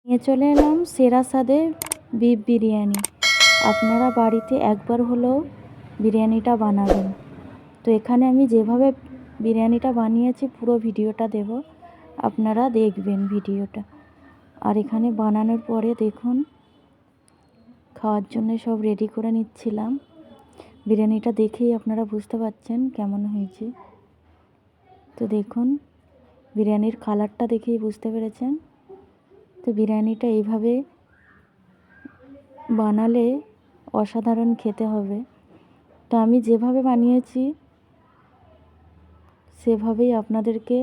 নিয়ে চলে এলাম সেরা স্বাদে বিফ বিরিয়ানি। আপনারা বাড়িতে একবার হলেও বিরিয়ানিটা বানাবেন। তো এখানে আমি যেভাবে বিরিয়ানিটা বানিয়েছি পুরো ভিডিওটা দেব, আপনারা দেখবেন ভিডিওটা। আর এখানে বানানোর পরে দেখুন খাওয়ার জন্য সব রেডি করে নিচ্ছিলাম। বিরিয়ানিটা দেখেই আপনারা বুঝতে পারছেন কেমন হয়েছে। তো দেখুন বিরিয়ানির কালারটা দেখেই বুঝতে পেরেছেন। তো বিরিয়ানিটা এইভাবে বানালে অসাধারণ খেতে হবে। তো আমি যেভাবে বানিয়েছি সেভাবেই আপনাদেরকে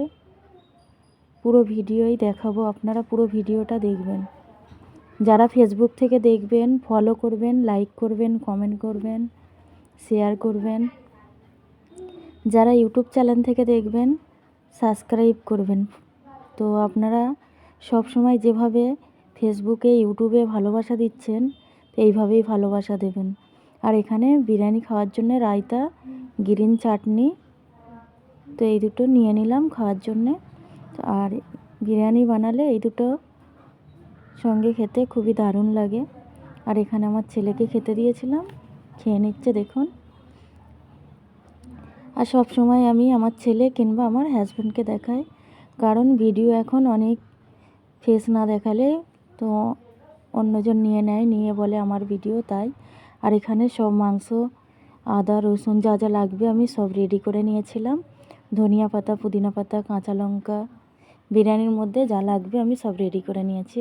পুরো ভিডিওই দেখাবো, আপনারা পুরো ভিডিওটা দেখবেন। যারা ফেসবুক থেকে দেখবেন ফলো করবেন, লাইক করবেন, কমেন্ট করবেন, শেয়ার করবেন। যারা ইউটিউব চ্যানেল থেকে দেখবেন সাবস্ক্রাইব করবেন। তো আপনারা সব সময় যেভাবে ফেসবুকে ইউটিউবে ভালোবাসা দিচ্ছেন এইভাবেই ভালোবাসা দেবেন। আর এখানে বিরিয়ানি খাওয়ার জন্য রায়তা, গ্রিন চাটনি, তো এই দুটো নিয়ে নিলাম খাওয়ার জন্যে। আর বিরিয়ানি বানালে এই দুটো সঙ্গে খেতে খুবই দারুণ লাগে। আর এখানে আমার ছেলেকে খেতে দিয়েছিলাম, খেয়ে নিচ্ছে দেখুন। আর সব সময় আমি আমার ছেলে কিংবা আমার হাজব্যান্ডকে দেখাই, কারণ ভিডিও এখন অনেক ফেস না দেখালে তো অন্যজন নিয়ে নেয়, নিয়ে বলে আমার ভিডিও, তাই। আর এখানে সব মাংস, আদা রসুন যা যা লাগবে আমি সব রেডি করে নিয়েছিলাম। ধনিয়া পাতা, পুদিনা পাতা, কাঁচা লঙ্কা, বিরিয়ানির মধ্যে যা লাগবে আমি সব রেডি করে নিয়েছি।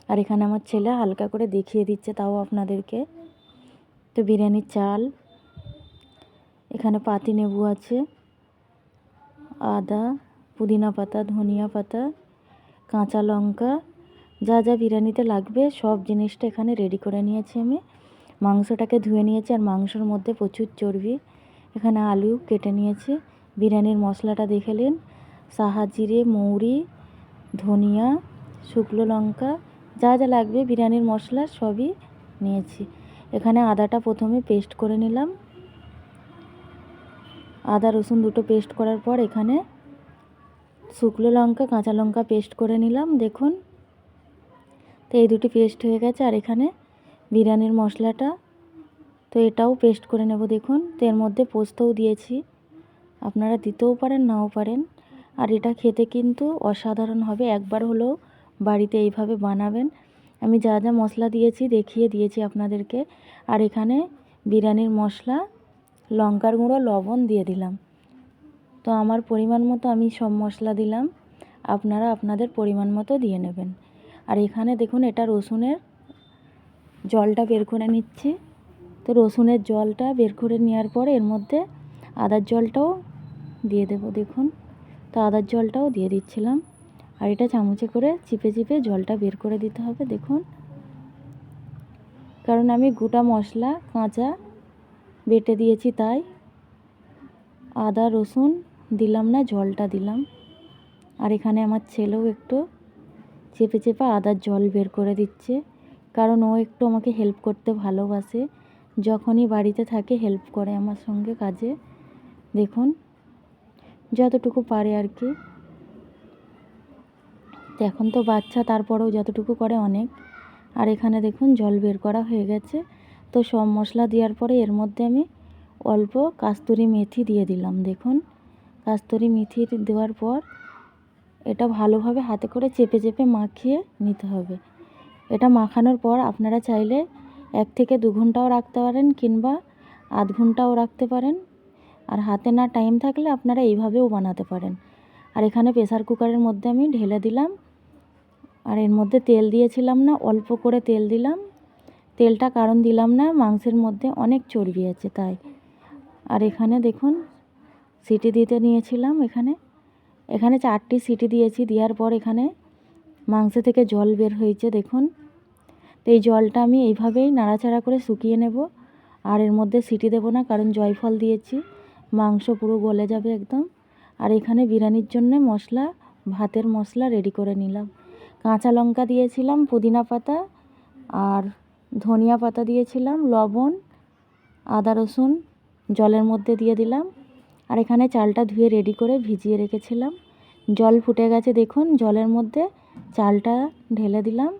আর এখানে আমার ছেলে হালকা করে দেখিয়ে দিচ্ছে তাও আপনাদেরকে। তো বিরিয়ানির চাল, এখানে পাতি লেবু আছে, আদা, পুদিনা পাতা, ধনিয়া পাতা, কাঁচা লঙ্কা, যা যা বিরিয়ানিতে লাগবে সব জিনিসটা এখানে রেডি করে নিয়েছি আমি। মাংসটাকে ধুয়ে নিয়েছি, আর মাংসর মধ্যে প্রচুর চর্বি। এখানে আলু কেটে নিয়েছি। বিরিয়ানির মশলাটা দেখে নিন, সাহা জিরে, মৌরি, ধনিয়া, শুকনো লঙ্কা, যা যা লাগবে বিরিয়ানির মশলা সবই নিয়েছি। এখানে আদাটা প্রথমে পেস্ট করে নিলাম। আদা রসুন দুটো পেস্ট করার পর এখানে শুকনো লঙ্কা, কাঁচা লঙ্কা পেস্ট করে নিলাম দেখুন। তো এই দুটি পেস্ট হয়ে গেছে। আর এখানে বিরিয়ানির মশলাটা, তো এটাও পেস্ট করে নেব দেখুন। তো এর মধ্যে পোস্তও দিয়েছি, আপনারা দিতেও পারেন নাও পারেন। আর এটা খেতে কিন্তু অসাধারণ হবে, একবার হলেও বাড়িতে এইভাবে বানাবেন। আমি যা যা মশলা দিয়েছি দেখিয়ে দিয়েছি আপনাদেরকে। আর এখানে বিরিয়ানির মশলা, লঙ্কার গুঁড়ো, লবণ দিয়ে দিলাম। তো আমার পরিমাণ মতো আমি সব মশলা দিলাম, আপনারা আপনাদের পরিমাণ মতো দিয়ে নেবেন। আর এখানে দেখুন এটা রসুনের জলটা বের করে নিচ্ছি। তো রসুনের জলটা বের করে নেওয়ার পরে এর মধ্যে আদার জলটাও দিয়ে দেব দেখুন। তো আদার জলটাও দিয়ে দিচ্ছিলাম। আর এটা চামচে করে চিপে চিপে জলটা বের করে দিতে হবে দেখুন, কারণ আমি গোটা মশলা কাঁচা বেটে দিয়েছি, তাই আদা রসুন দিলাম না, জলটা দিলাম। আর এখানে আমার ছেলেও একটু চেপে চেপে আদার জল বের করে দিচ্ছে, কারণ ও একটু আমাকে হেল্প করতে ভালোবাসে। যখনই বাড়িতে থাকে হেল্প করে আমার সঙ্গে কাজে, দেখুন যতটুকু পারে আর কি। তো এখন তো বাচ্চা, তারপরেও যতটুকু করে অনেক। আর এখানে দেখুন জল বের করা হয়ে গেছে। তো সব মশলা দেওয়ার পরে এর মধ্যে আমি অল্প কাস্তুরি মেথি দিয়ে দিলাম দেখুন। কাস্তুরি মেথি দেওয়ার পর এটা ভালোভাবে হাতে করে চেপে চেপে মাখিয়ে নিতে হবে। এটা মাখানোর পর আপনারা চাইলে 1 থেকে 2 ঘন্টাও রাখতে পারেন কিংবা আধ ঘন্টাও রাখতে পারেন। আর হাতে না টাইম থাকলে আপনারা এইভাবেও বানাতে পারেন। আর এখানে প্রেসার কুকারের মধ্যে আমি ঢেলে দিলাম। আর এর মধ্যে তেল দিয়েছিলাম না, অল্প করে তেল দিলাম। তেলটা কারণ দিলাম না, মাংসের মধ্যে অনেক চর্বি আছে তাই। আর এখানে দেখুন সিটি দিতে নিয়েছিলাম, এখানে 4টি সিটি দিয়েছি। দেওয়ার পর এখানে মাংস থেকে জল বের হয়েছে দেখুন। তো এই জলটা আমি এইভাবেই নাড়াচাড়া করে শুকিয়ে নেব। আর এর মধ্যে সিটি দেব না, কারণ জয়ফল দিয়েছি, মাংস পুরো গলে যাবে একদম। আর এখানে বিরিয়ানির জন্য মশলা, ভাতের মশলা রেডি করে নিলাম। কাঁচা লঙ্কা দিয়েছিলাম, পুদিনা পাতা আর ধনিয়া পাতা দিয়েছিলাম, লবণ, আদা রসুন জলের মধ্যে দিয়ে দিলাম। আর এখানে চালটা ধুয়ে রেডি করে ভিজিয়ে রেখেছিলাম। জল ফুটে গেছে দেখুন, জলের মধ্যে চালটা ঢেলে দিলাম।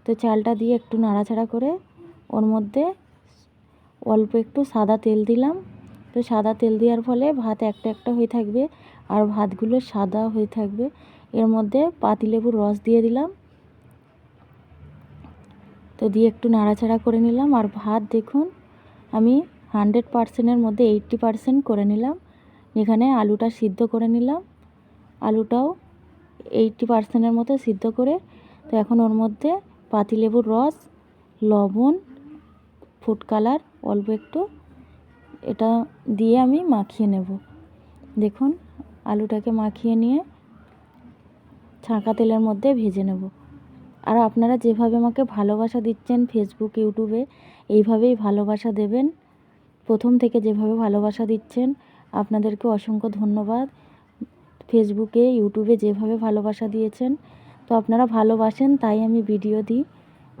তো চালটা দিয়ে একটু নাড়াচাড়া করে ওর মধ্যে অল্প একটু সাদা তেল দিলাম। তো সাদা তেল দেওয়ার ফলে ভাত একটা একটা হয়ে থাকবে আর ভাতগুলো সাদা হয়ে থাকবে। এর মধ্যে পাতিলেবুর রস দিয়ে দিলাম। তো দিয়ে একটু নাড়াচাড়া করে নিলাম। আর ভাত দেখুন আমি 100%-এর মধ্যে 80% করে নিলাম। এখানে আলুটা সিদ্ধ করে নিলাম, আলুটাও 80%-এর মতো সিদ্ধ করে। তো এখন ওর মধ্যে পাতিলেবুর রস, লবণ, ফুড কালার অল্প একটু এটা দিয়ে আমি মাখিয়ে নেব। দেখুন আলুটাকে মাখিয়ে নিয়ে ছাঁকা তেলের মধ্যে ভেজে নেব। আর আপনারা যেভাবে আমাকে ভালোবাসা দিচ্ছেন ফেসবুক, ইউটিউবে, এইভাবেই ভালোবাসা দেবেন। প্রথম থেকে যেভাবে ভালোবাসা দিচ্ছেন আপনাদেরকে অসংখ্য ধন্যবাদ। ফেসবুকে, ইউটিউবে যেভাবে ভালোবাসা দিয়েছেন, তো আপনারা ভালোবাসেন তাই আমি ভিডিও দিই।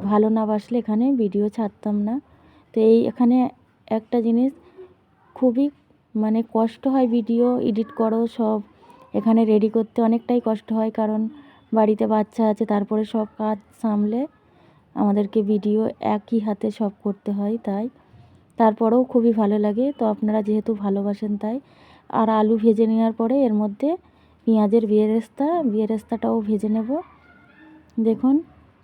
ভালো না বাসলে এখানে ভিডিও ছাড়তাম না। তো এখানে একটা জিনিস খুবই কষ্ট হয়, ভিডিও এডিট করো সব এখানে রেডি করতে অনেকটাই কষ্ট হয়, কারণ বাড়িতে বাচ্চা আছে, তারপরে সব কাজ সামলে আমাদেরকে ভিডিও একই হাতে সব করতে হয়। তারপরেও খুবই ভালো লাগে। তো আপনারা যেহেতু ভালোবাসেন তাই। আর আলু ভেজে নেওয়ার পরে এর মধ্যে পেঁয়াজের বেরেস্তাটাও ভেজে নেব। দেখুন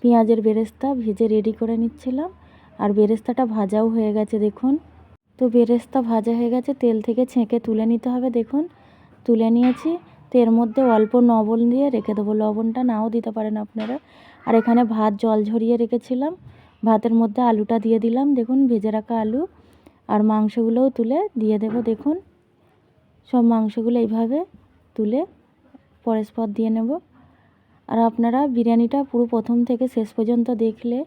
পেঁয়াজের বেরেস্তা ভেজে রেডি করে নিচ্ছিলাম, আর বেরেস্তাটা ভাজাও হয়ে গেছে দেখুন। তো বেরেস্তা ভাজা হয়ে গেছে, তেল থেকে ছেঁকে তুলে নিতে হবে। দেখুন তুলে নিয়েছি। তো এর মধ্যে অল্প লবণ দিয়ে রেখে দেবো, লবণটা নাও দিতে পারেন আপনারা। আর এখানে ভাত জল ঝরিয়ে রেখেছিলাম, ভাতের মধ্যে আলুটা দিয়ে দিলাম। দেখুন ভেজে রাখা আলু আর মাংসগুলোও তুলে দিয়ে দেব। দেখুন সব মাংসগুলো এইভাবে তুলে পরস্পর দিয়ে নেব। আর আপনারা বিরিয়ানিটা পুরো প্রথম থেকে শেষ পর্যন্ত দেখলে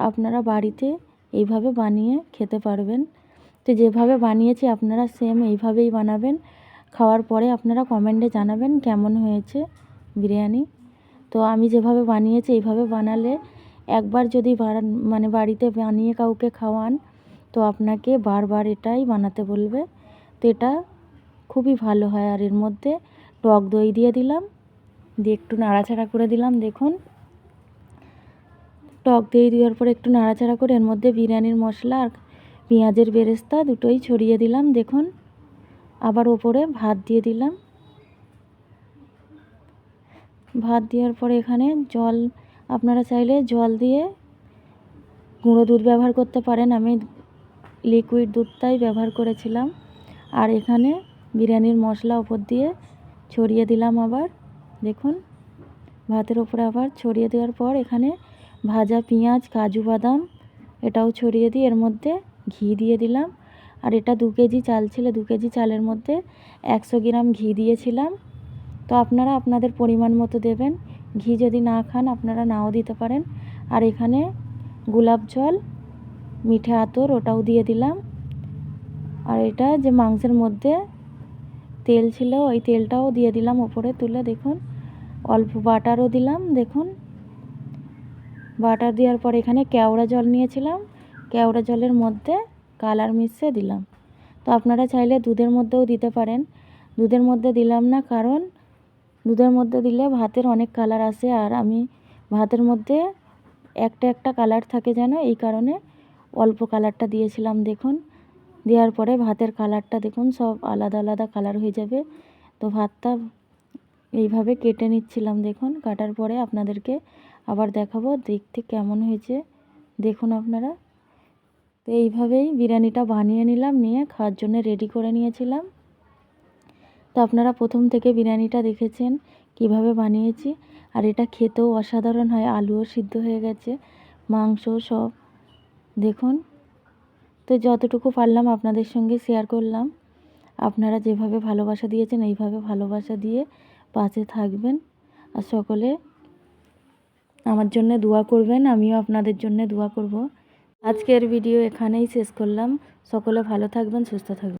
আপনারা বাড়িতে এইভাবে বানিয়ে খেতে পারবেন। তো যেভাবে বানিয়েছি আপনারা সেম এইভাবেই বানাবেন। খাওয়ার পরে আপনারা কমেন্টে জানাবেন কেমন হয়েছে বিরিয়ানি। তো আমি যেভাবে বানিয়েছি এইভাবে বানালে একবার যদি বাড়িতে বানিয়ে কাউকে খাওয়ান তো আপনাকে বারবার এটাই বানাতে বলবে। তো এটা খুবই ভালো হয়। আর এর মধ্যে টক দই দিয়ে দিলাম, দিয়ে একটু নাড়াচাড়া করে দিলাম। দেখুন টক দই দেওয়ার পরে একটু নাড়াচাড়া করে এর মধ্যে বিরিয়ানির মশলা আর পেঁয়াজের বেরেস্তা দুটোই ছড়িয়ে দিলাম। দেখুন আবার ওপরে ভাত দিয়ে দিলাম। ভাত দেওয়ার পরে এখানে জল, আপনারা চাইলে জল দিয়ে গুঁড়ো দুধ ব্যবহার করতে পারেন, আমি লিকুইড দুধটাই ব্যবহার করেছিলাম। আর এখানে বিরিয়ানির মশলা ওপর দিয়ে ছড়িয়ে দিলাম। আবার দেখুন ভাতের ওপরে আবার ছড়িয়ে দেওয়ার পর এখানে ভাজা পেঁয়াজ, কাজু বাদাম এটাও ছড়িয়ে দিয়ে এর মধ্যে ঘি দিয়ে দিলাম। আর এটা 2 কেজি চাল ছিল, 2 কেজি চালের মধ্যে 100 গ্রাম ঘি দিয়েছিলাম। তো আপনারা আপনাদের পরিমাণ মতো দেবেন, ঘি যদি না খান আপনারা নাও দিতে পারেন। আর এখানে গোলাপ জল, মিঠে আতর ওটাও দিয়ে দিলাম। আর এটা যে মাংসের মধ্যে তেল ছিল ওই তেলটাও দিয়ে দিলাম ওপরে তুলে। দেখুন অল্প বাটারও দিলাম। দেখুন বাটার দেওয়ার পর এখানে কেওড়া জল নিয়েছিলাম, কেওড়া জলের মধ্যে কালার মিশিয়ে দিলাম। তো আপনারা চাইলে দুধের মধ্যেও দিতে পারেন, দুধের মধ্যে দিলাম না, কারণ দুধের মধ্যে দিলে ভাতের অনেক কালার আসে, আর আমি ভাতের মধ্যে একটা একটা কালার থাকে যেন, এই কারণে অল্প কালারটা দিয়েছিলাম। দেখুন দেওয়ার পরে ভাতের কালারটা দেখুন সব আলাদা আলাদা কালার হয়ে যাবে। তো ভাতটা এইভাবে কেটে নিচ্ছিলাম। দেখুন কাটার পরে আপনাদেরকে আবার দেখাবো দেখতে কেমন হয়েছে। দেখুন আপনারা। তো এইভাবেই বিরিয়ানিটা বানিয়ে নিলাম, নিয়ে খাওয়ার জন্য রেডি করে নিয়েছিলাম। তো আপনারা প্রথম থেকে বিরিয়ানিটা দেখেছেন কিভাবে বানিয়েছি, আর এটা খেতেও অসাধারণ হয়, আলুও সিদ্ধ হয়ে গেছে, মাংস সব। দেখুন তো যতটুকু পারলাম আপনাদের সঙ্গে শেয়ার করলাম। আপনারা যেভাবে ভালোবাসা দিয়েছেন এইভাবে ভালোবাসা দিয়ে পাশে থাকবেন, আর সকলে আমার জন্য দোয়া করবেন, আমিও আপনাদের জন্য দোয়া করব। আজকের ভিডিও এখানেই শেষ করলাম। সকলে ভালো থাকবেন, সুস্থ থাকবেন।